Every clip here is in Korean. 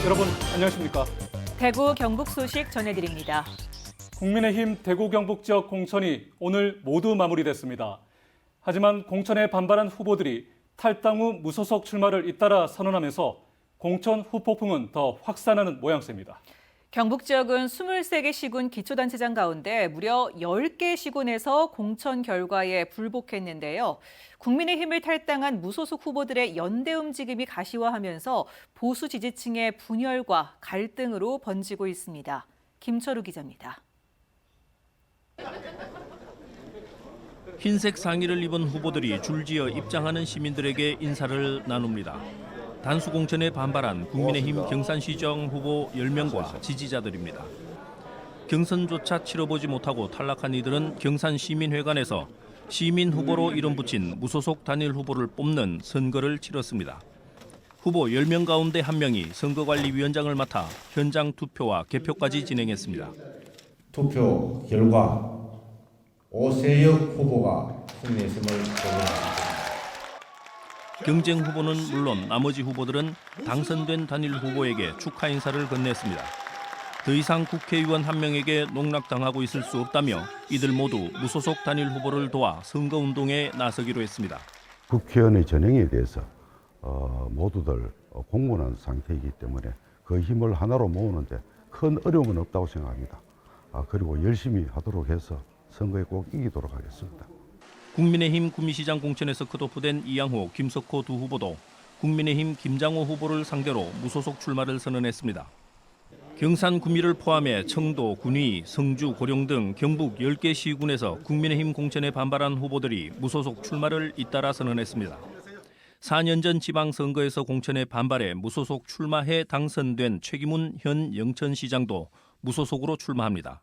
여러분 안녕하십니까? 대구 경북 소식 전해드립니다. 국민의힘 대구 경북 지역 공천이 오늘 모두 마무리됐습니다. 하지만 공천에 반발한 후보들이 탈당 후 무소속 출마를 잇따라 선언하면서 공천 후폭풍은 더 확산하는 모양새입니다. 경북 지역은 23개 시군 기초단체장 가운데 무려 10개 시군에서 공천 결과에 불복했는데요. 국민의힘을 탈당한 무소속 후보들의 연대 움직임이 가시화하면서 보수 지지층의 분열과 갈등으로 번지고 있습니다. 김철우 기자입니다. 흰색 상의를 입은 후보들이 줄지어 입장하는 시민들에게 인사를 나눕니다. 단수 공천에 반발한 국민의힘 경산시정 후보 10명과 지지자들입니다. 경선조차 치러보지 못하고 탈락한 이들은 경산시민회관에서 시민 후보로 이름 붙인 무소속 단일 후보를 뽑는 선거를 치렀습니다. 후보 10명 가운데 1명이 선거관리위원장을 맡아 현장 투표와 개표까지 진행했습니다. 투표 결과 오세혁 후보가 승리했음을 보고합니다. 경쟁 후보는 물론 나머지 후보들은 당선된 단일 후보에게 축하 인사를 건넸습니다. 더 이상 국회의원 1명에게 농락당하고 있을 수 없다며 이들 모두 무소속 단일 후보를 도와 선거운동에 나서기로 했습니다. 국회의원의 전형에 대해서 모두들 공론한 상태이기 때문에 그 힘을 하나로 모으는데 큰 어려움은 없다고 생각합니다. 그리고 열심히 하도록 해서 선거에 꼭 이기도록 하겠습니다. 국민의힘 구미시장 공천에서 컷오프된 이양호, 김석호 두 후보도 국민의힘 김장호 후보를 상대로 무소속 출마를 선언했습니다. 경산 구미를 포함해 청도, 군위, 성주, 고령 등 경북 10개 시군에서 국민의힘 공천에 반발한 후보들이 무소속 출마를 잇따라 선언했습니다. 4년 전 지방선거에서 공천에 반발해 무소속 출마해 당선된 최기문 현 영천시장도 무소속으로 출마합니다.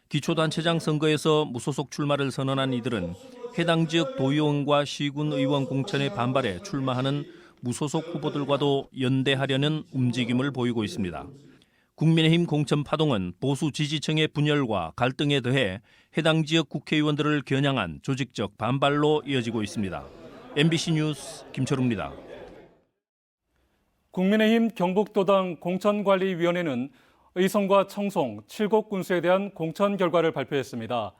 기초단체장 선거에서 무소속 출마를 선언한 이들은 해당 지역 도의원과 시군 의원 공천에 반발해 출마하는 무소속 후보들과도 연대하려는 움직임을 보이고 있습니다. 국민의힘 공천 파동은 보수 지지층의 분열과 갈등에 더해 해당 지역 국회의원들을 겨냥한 조직적 반발로 이어지고 있습니다. MBC 뉴스 김철우입니다. 국민의힘 경북도당 공천관리위원회는 의성과 청송, 칠곡군수에 대한 공천 결과를 발표했습니다.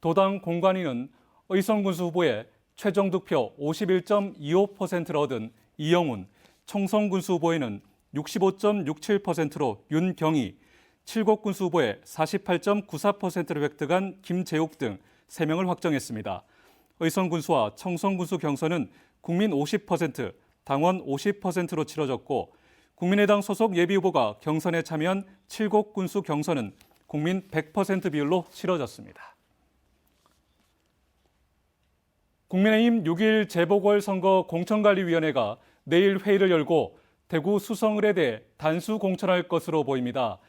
도당 공관위는 의성군수 후보에 최종 득표 51.25%를 얻은 이영훈, 청송군수 후보에는 65.67%로 윤경희, 칠곡군수 후보에 48.94%를 획득한 김재욱 등 3명을 확정했습니다. 의성군수와 청송군수 경선은 국민 50%, 당원 50%로 치러졌고 국민의당 소속 예비후보가 경선에 참여한 칠곡군수 경선은 국민 100% 비율로 치러졌습니다. 국민의힘 6.1 재보궐선거 공천관리위원회가 내일 회의를 열고 대구 수성을에 대해 단수 공천할 것으로 보입니다.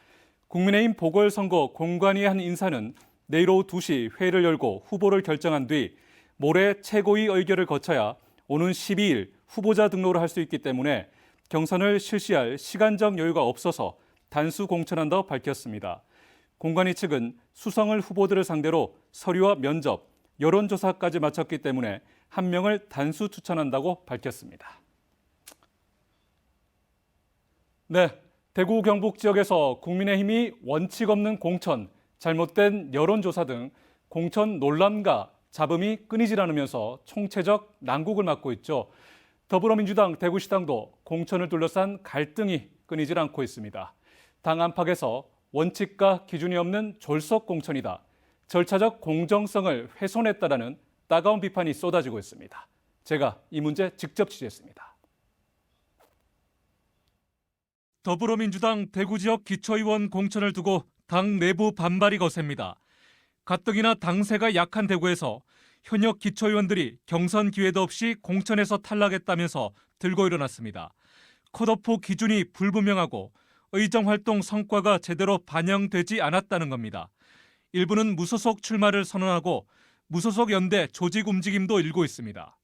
국민의힘 보궐선거 공관위 한 인사는 내일 오후 2시 회의를 열고 후보를 결정한 뒤 모레 최고위 의결을 거쳐야 오는 12일 후보자 등록을 할 수 있기 때문에 경선을 실시할 시간적 여유가 없어서 단수 공천한다고 밝혔습니다. 공관위 측은 수성을 후보들을 상대로 서류와 면접, 여론조사까지 마쳤기 때문에 1명을 단수 추천한다고 밝혔습니다. 네, 대구 경북 지역에서 국민의힘이 원칙 없는 공천, 잘못된 여론조사 등 공천 논란과 잡음이 끊이질 않으면서 총체적 난국을 맞고 있죠. 더불어민주당 대구시당도 공천을 둘러싼 갈등이 끊이질 않고 있습니다. 당 안팎에서 원칙과 기준이 없는 졸속 공천이다, 절차적 공정성을 훼손했다라는 따가운 비판이 쏟아지고 있습니다. 제가 이 문제 직접 취재했습니다. 더불어민주당 대구 지역 기초의원 공천을 두고 당 내부 반발이 거셉니다. 가뜩이나 당세가 약한 대구에서 현역 기초의원들이 경선 기회도 없이 공천에서 탈락했다면서 들고 일어났습니다. 컷오프 기준이 불분명하고 의정활동 성과가 제대로 반영되지 않았다는 겁니다. 일부는 무소속 출마를 선언하고 무소속 연대 조직 움직임도 일고 있습니다.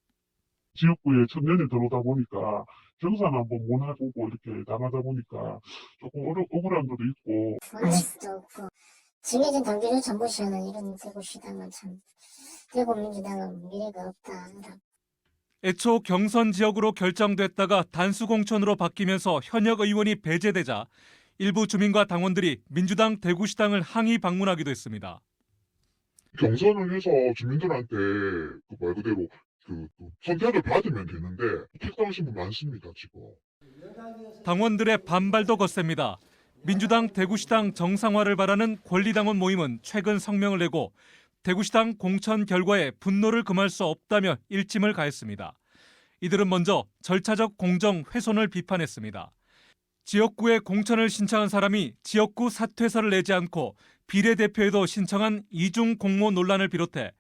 지역구에 천년이 들어오다 보니까 경선 한번 못 해보고 이렇게 나가다 보니까 조금 억울한 것도 있고. 아직도 없고 정해진 당규조차 무시하는 이런 대구시당은 참 대구민주당은 미래가 없다. 애초 경선 지역으로 결정됐다가 단수 공천으로 바뀌면서 현역 의원이 배제되자 일부 주민과 당원들이 민주당 대구시당을 항의 방문하기도 했습니다. 경선을 해서 주민들한테 말 그대로 선택을 받으면 되는데 택당하신 분 많습니다, 지금. 당원들의 반발도 거셉니다. 민주당 대구시당 정상화를 바라는 권리당원 모임은 최근 성명을 내고 대구시당 공천 결과에 분노를 금할 수 없다며 일침을 가했습니다. 이들은 먼저 절차적 공정 훼손을 비판했습니다. 지역구에 공천을 신청한 사람이 지역구 사퇴서를 내지 않고 비례대표에도 신청한 이중 공모 논란을 비롯해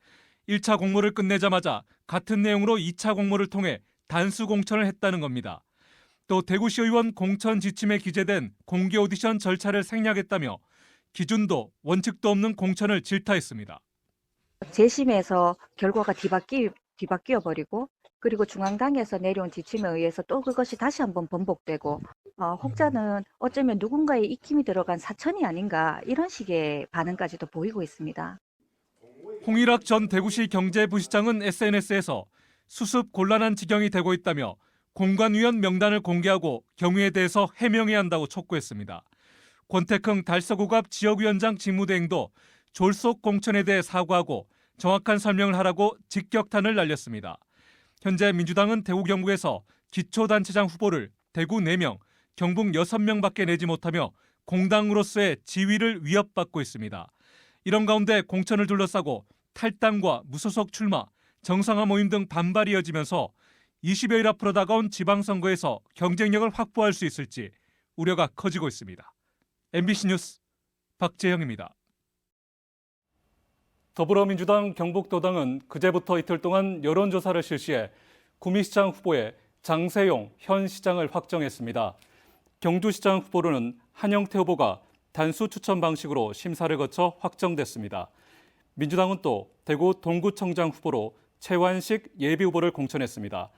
1차 공모를 끝내자마자 같은 내용으로 2차 공모를 통해 단수 공천을 했다는 겁니다. 또 대구시 의원 공천 지침에 기재된 공개 오디션 절차를 생략했다며 기준도 원칙도 없는 공천을 질타했습니다. 재심에서 결과가 뒤바뀌어 버리고 그리고 중앙당에서 내려온 지침에 의해서 또 그것이 다시 한번 번복되고 혹자는 어쩌면 누군가의 익힘이 들어간 사천이 아닌가 이런 식의 반응까지도 보이고 있습니다. 홍일학 전 대구시 경제부시장은 SNS에서 수습 곤란한 지경이 되고 있다며 공관위원 명단을 공개하고 경위에 대해서 해명해야 한다고 촉구했습니다. 권태흥 달서구갑 지역위원장 직무대행도 졸속 공천에 대해 사과하고 정확한 설명을 하라고 직격탄을 날렸습니다. 현재 민주당은 대구 경북에서 기초단체장 후보를 대구 4명, 경북 6명밖에 내지 못하며 공당으로서의 지위를 위협받고 있습니다. 이런 가운데 공천을 둘러싸고 탈당과 무소속 출마, 정상화 모임 등 반발이 이어지면서 20여일 앞으로 다가온 지방선거에서 경쟁력을 확보할 수 있을지 우려가 커지고 있습니다. MBC 뉴스 박재형입니다. 더불어민주당 경북도당은 그제부터 이틀 동안 여론조사를 실시해 구미시장 후보에 장세용 현 시장을 확정했습니다. 경주시장 후보로는 한영태 후보가 단수 추천 방식으로 심사를 거쳐 확정됐습니다. 민주당은 또 대구 동구청장 후보로 최완식 예비후보를 공천했습니다.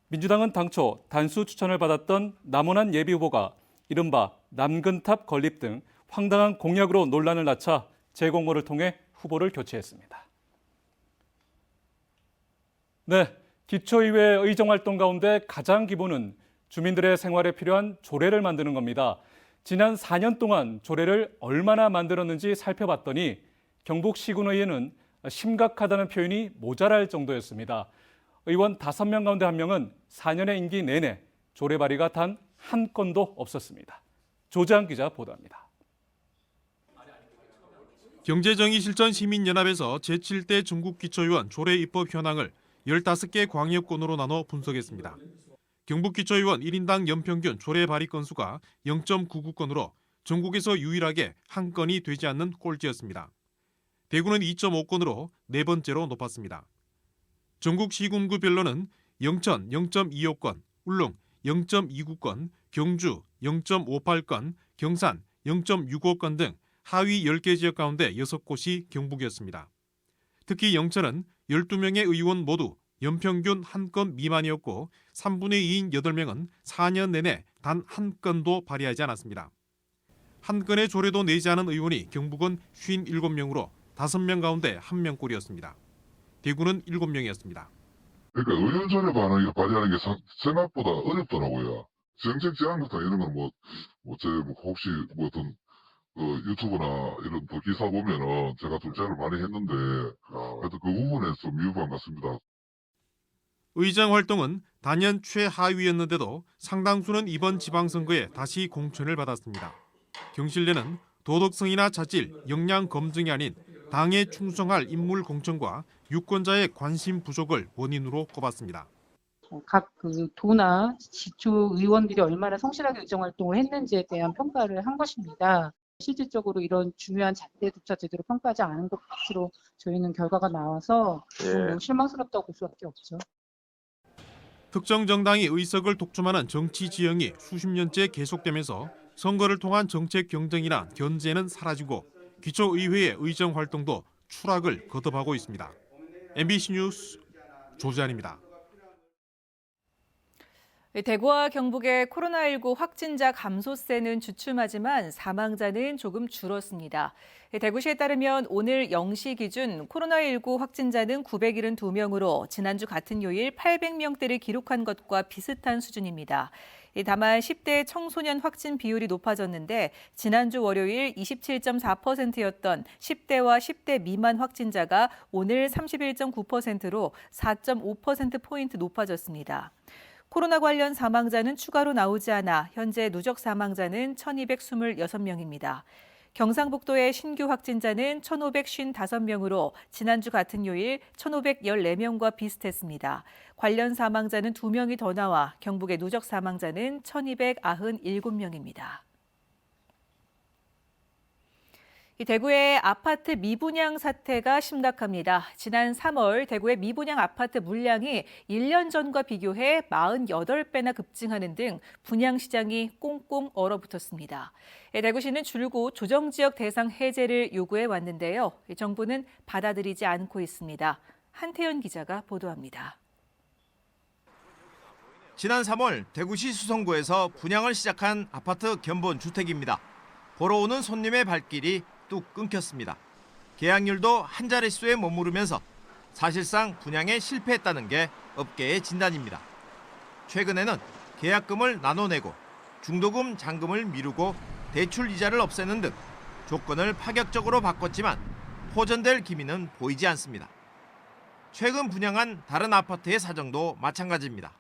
민주당은 당초 단수 추천을 받았던 남원한 예비후보가 이른바 남근탑 건립 등 황당한 공약으로 논란을 낳자 재공모를 통해 후보를 교체했습니다. 네, 기초의회 의정활동 가운데 가장 기본은 주민들의 생활에 필요한 조례를 만드는 겁니다. 지난 4년 동안 조례를 얼마나 만들었는지 살펴봤더니 경북 시군의회는 심각하다는 표현이 모자랄 정도였습니다. 의원 5명 가운데 1명은 4년의 임기 내내 조례 발의가 단 한 건도 없었습니다. 조재한 기자 보도합니다. 경제정의실천 시민연합에서 제7대 중국기초의원 조례 입법 현황을 15개 광역권으로 나눠 분석했습니다. 경북기초의원 1인당 연평균 조례 발의 건수가 0.99건으로 전국에서 유일하게 한 건이 되지 않는 꼴찌였습니다. 대구는 2.5건으로 네 번째로 높았습니다. 전국 시군구별로는 영천 0.25건, 울릉 0.29건, 경주 0.58건, 경산 0.65건 등 하위 10개 지역 가운데 6곳이 경북이었습니다. 특히 영천은 12명의 의원 모두 연평균 한 건 미만이었고 3분의 2인 8명은 4년 내내 단 한 건도 발의하지 않았습니다. 한 건의 조례도 내지 않은 의원이 경북은 57명으로 5명 가운데 1명꼴이었습니다. 대구는 7명이었습니다. 그러니까 의원 조례 발의하는 게 생각보다 어렵더라고요. 정책 제안 같은 이런 건 혹시 어떤 유튜브나 이런 또 기사 보면은 제가 좀 제안을 많이 했는데 하여튼 그 부분에서 좀 미흡한 것 같습니다. 의정 활동은 단연 최하위였는데도 상당수는 이번 지방선거에 다시 공천을 받았습니다. 경실련은 도덕성이나 자질, 역량 검증이 아닌 당에 충성할 인물 공천과 유권자의 관심 부족을 원인으로 꼽았습니다. 각 도나 지주 의원들이 얼마나 성실하게 의정 활동을 했는지에 대한 평가를 한 것입니다. 실질적으로 이런 중요한 잣대조차 제대로 평가하지 않은 것으로 저희는 결과가 나와서 너무 실망스럽다고 볼 수밖에 없죠. 특정 정당이 의석을 독점하는 정치 지형이 수십 년째 계속되면서 선거를 통한 정책 경쟁이나 견제는 사라지고 기초의회의 의정 활동도 추락을 거듭하고 있습니다. MBC 뉴스 조재한입니다. 대구와 경북의 코로나19 확진자 감소세는 주춤하지만 사망자는 조금 줄었습니다. 대구시에 따르면 오늘 0시 기준 코로나19 확진자는 972명으로 지난주 같은 요일 800명대를 기록한 것과 비슷한 수준입니다. 다만 10대 청소년 확진 비율이 높아졌는데 지난주 월요일 27.4%였던 10대와 10대 미만 확진자가 오늘 31.9%로 4.5%포인트 높아졌습니다. 코로나 관련 사망자는 추가로 나오지 않아 현재 누적 사망자는 1,226명입니다. 경상북도의 신규 확진자는 1,555명으로 지난주 같은 요일 1,514명과 비슷했습니다. 관련 사망자는 2명이 더 나와 경북의 누적 사망자는 1,297명입니다. 대구의 아파트 미분양 사태가 심각합니다. 지난 3월 대구의 미분양 아파트 물량이 1년 전과 비교해 48배나 급증하는 등 분양 시장이 꽁꽁 얼어붙었습니다. 대구시는 줄곧 조정지역 대상 해제를 요구해 왔는데요. 정부는 받아들이지 않고 있습니다. 한태현 기자가 보도합니다. 지난 3월 대구시 수성구에서 분양을 시작한 아파트 견본 주택입니다. 보러 오는 손님의 발길이 뚝 끊겼습니다. 계약률도 한 자릿수에 머무르면서 사실상 분양에 실패했다는 게 업계의 진단입니다. 최근에는 계약금을 나눠내고 중도금 잔금을 미루고 대출 이자를 없애는 등 조건을 파격적으로 바꿨지만 호전될 기미는 보이지 않습니다. 최근 분양한 다른 아파트의 사정도 마찬가지입니다.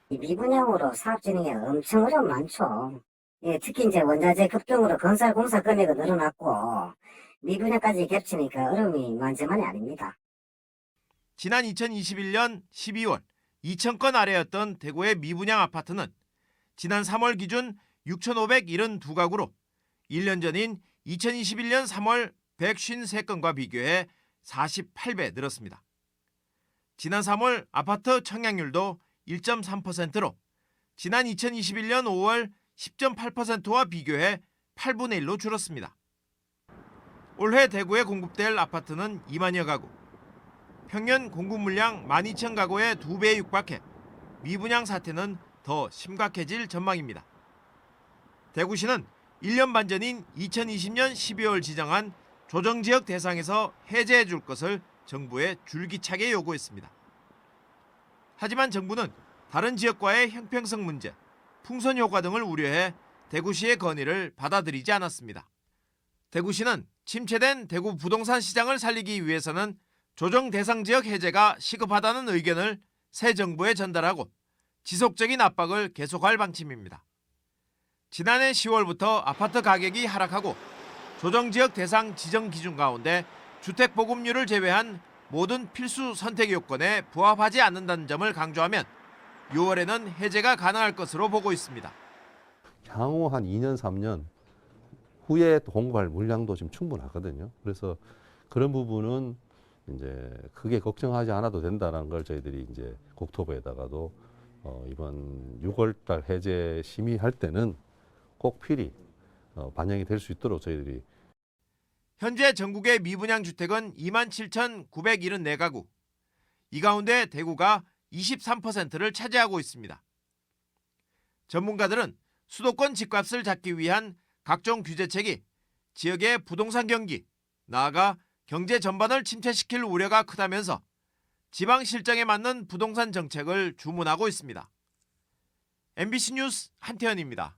미분양으로 사업 진행이 엄청 어려움 많죠. 예, 특히 이제 원자재 급등으로 건설 공사 금액이 늘어났고 미분양까지 겹치니까 어려움이 만만이 아닙니다. 지난 2021년 12월 2,000건 아래였던 대구의 미분양 아파트는 지난 3월 기준 6,572가구로 1년 전인 2021년 3월 153건과 비교해 48배 늘었습니다. 지난 3월 아파트 청약률도 1.3%로 지난 2021년 5월 10.8%와 비교해 8분의 1로 줄었습니다. 올해 대구에 공급될 아파트는 2만여 가구. 평년 공급 물량 12,000가구의 2배에 육박해 미분양 사태는 더 심각해질 전망입니다. 대구시는 1년 반 전인 2020년 12월 지정한 조정지역 대상에서 해제해 줄 것을 정부에 줄기차게 요구했습니다. 하지만 정부는 다른 지역과의 형평성 문제, 풍선 효과 등을 우려해 대구시의 건의를 받아들이지 않았습니다. 대구시는 침체된 대구 부동산 시장을 살리기 위해서는 조정 대상 지역 해제가 시급하다는 의견을 새 정부에 전달하고 지속적인 압박을 계속할 방침입니다. 지난해 10월부터 아파트 가격이 하락하고 조정 지역 대상 지정 기준 가운데 주택 보급률을 제외한 모든 필수 선택 요건에 부합하지 않는다는 점을 강조하면 6월에는 해제가 가능할 것으로 보고 있습니다. 향후 한 2년, 3년 후에 공급할 물량도 지금 충분하거든요. 그래서 그런 부분은 이제 크게 걱정하지 않아도 된다는 걸 저희들이 이제 국토부에다가도 이번 6월달 해제 심의할 때는 꼭 필히 반영이 될 수 있도록 저희들이. 현재 전국의 미분양 주택은 27,974가구. 이 가운데 대구가 23%를 차지하고 있습니다. 전문가들은 수도권 집값을 잡기 위한 각종 규제책이 지역의 부동산 경기, 나아가 경제 전반을 침체시킬 우려가 크다면서 지방 실정에 맞는 부동산 정책을 주문하고 있습니다. MBC 뉴스 한태현입니다.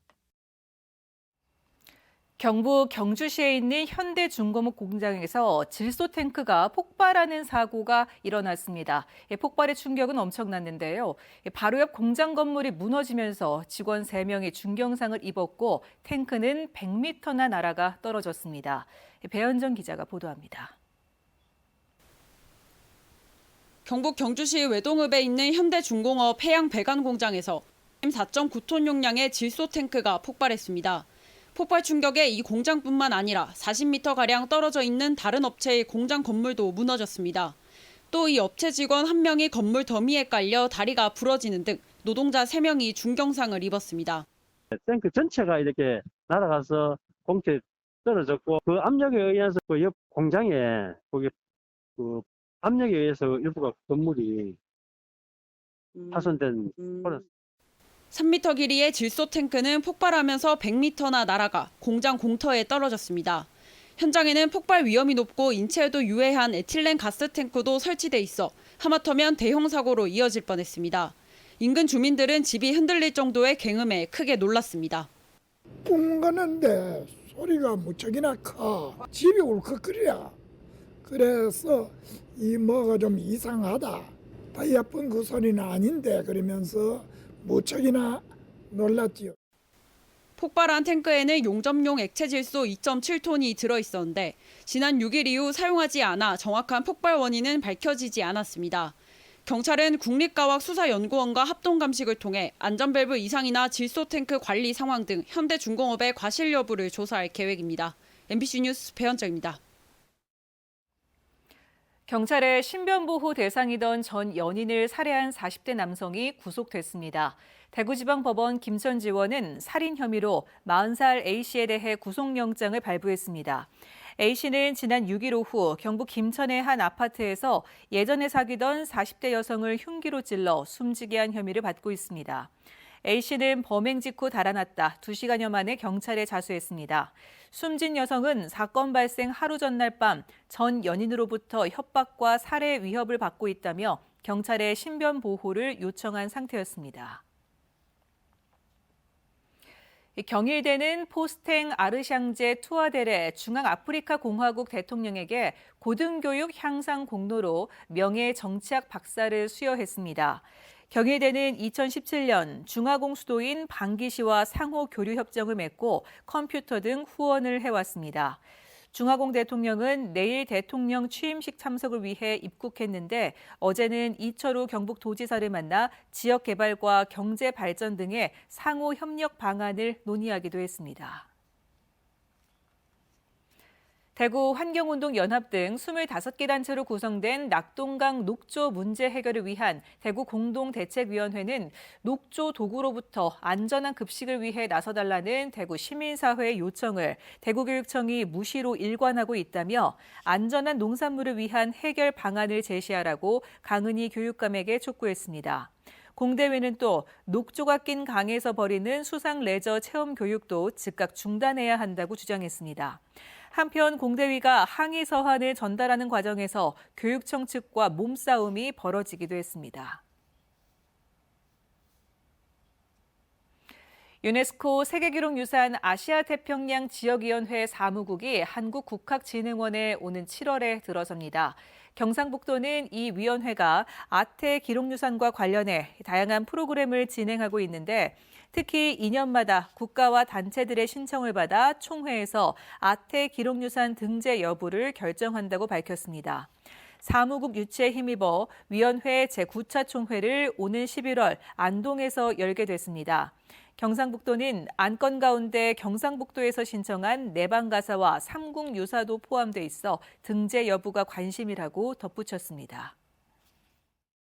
경북 경주시에 있는 현대중공업 공장에서 질소 탱크가 폭발하는 사고가 일어났습니다. 폭발의 충격은 엄청났는데요. 바로 옆 공장 건물이 무너지면서 직원 3명이 중경상을 입었고 탱크는 100m나 날아가 떨어졌습니다. 배현정 기자가 보도합니다. 경북 경주시 외동읍에 있는 현대중공업 해양 배관 공장에서 4.9톤 용량의 질소 탱크가 폭발했습니다. 폭발 충격에 이 공장뿐만 아니라 40m가량 떨어져 있는 다른 업체의 공장 건물도 무너졌습니다. 또 이 업체 직원 1명이 건물 더미에 깔려 다리가 부러지는 등 노동자 3명이 중경상을 입었습니다. 탱크 전체가 이렇게 날아가서 공터에 떨어졌고 그 압력에 의해서 그 옆 공장에 거기 그 압력에 의해서 일부가 건물이 파손된. 3m 길이의 질소 탱크는 폭발하면서 100m나 날아가 공장 공터에 떨어졌습니다. 현장에는 폭발 위험이 높고 인체에도 유해한 에틸렌 가스 탱크도 설치돼 있어 하마터면 대형 사고로 이어질 뻔했습니다. 인근 주민들은 집이 흔들릴 정도의 굉음에 크게 놀랐습니다. 뿡 가는데 소리가 무척이나 커. 집이 울컥거려. 그래서 이 뭐가 좀 이상하다. 다이아폰 그 소리는 아닌데 그러면서 무척이나 놀랐지요. 폭발한 탱크에는 용접용 액체 질소 2.7톤이 들어있었는데 지난 6일 이후 사용하지 않아 정확한 폭발 원인은 밝혀지지 않았습니다. 경찰은 국립과학수사연구원과 합동감식을 통해 안전밸브 이상이나 질소 탱크 관리 상황 등 현대중공업의 과실 여부를 조사할 계획입니다. MBC 뉴스 배현정입니다. 경찰의 신변보호 대상이던 전 연인을 살해한 40대 남성이 구속됐습니다. 대구지방법원 김천지원은 살인 혐의로 40살 A씨에 대해 구속영장을 발부했습니다. A씨는 지난 6일 오후 경북 김천의 한 아파트에서 예전에 사귀던 40대 여성을 흉기로 찔러 숨지게 한 혐의를 받고 있습니다. A씨는 범행 직후 달아났다 2시간여 만에 경찰에 자수했습니다. 숨진 여성은 사건 발생 하루 전날 밤 전 연인으로부터 협박과 살해 위협을 받고 있다며 경찰에 신변 보호를 요청한 상태였습니다. 경일대는 포스탱 아르샹제 투아데레 중앙아프리카 공화국 대통령에게 고등교육 향상 공로로 명예 정치학 박사를 수여했습니다. 경일대는 2017년 중화공 수도인 방기시와 상호 교류 협정을 맺고 컴퓨터 등 후원을 해왔습니다. 중화공 대통령은 내일 대통령 취임식 참석을 위해 입국했는데 어제는 이철우 경북도지사를 만나 지역 개발과 경제 발전 등의 상호 협력 방안을 논의하기도 했습니다. 대구 환경운동연합 등 25개 단체로 구성된 낙동강 녹조 문제 해결을 위한 대구 공동대책위원회는 녹조 도구로부터 안전한 급식을 위해 나서달라는 대구 시민사회의 요청을 대구교육청이 무시로 일관하고 있다며 안전한 농산물을 위한 해결 방안을 제시하라고 강은희 교육감에게 촉구했습니다. 공대회는 또 녹조가 낀 강에서 벌이는 수상 레저 체험 교육도 즉각 중단해야 한다고 주장했습니다. 한편 공대위가 항의 서한을 전달하는 과정에서 교육청 측과 몸싸움이 벌어지기도 했습니다. 유네스코 세계기록유산 아시아태평양 지역위원회 사무국이 한국국학진흥원에 오는 7월에 들어섭니다. 경상북도는 이 위원회가 아태 기록유산과 관련해 다양한 프로그램을 진행하고 있는데 특히 2년마다 국가와 단체들의 신청을 받아 총회에서 아태 기록유산 등재 여부를 결정한다고 밝혔습니다. 사무국 유치에 힘입어 위원회 제9차 총회를 오는 11월 안동에서 열게 됐습니다. 경상북도는 안건 가운데 경상북도에서 신청한 내방가사와 삼국유사도 포함돼 있어 등재 여부가 관심이라고 덧붙였습니다.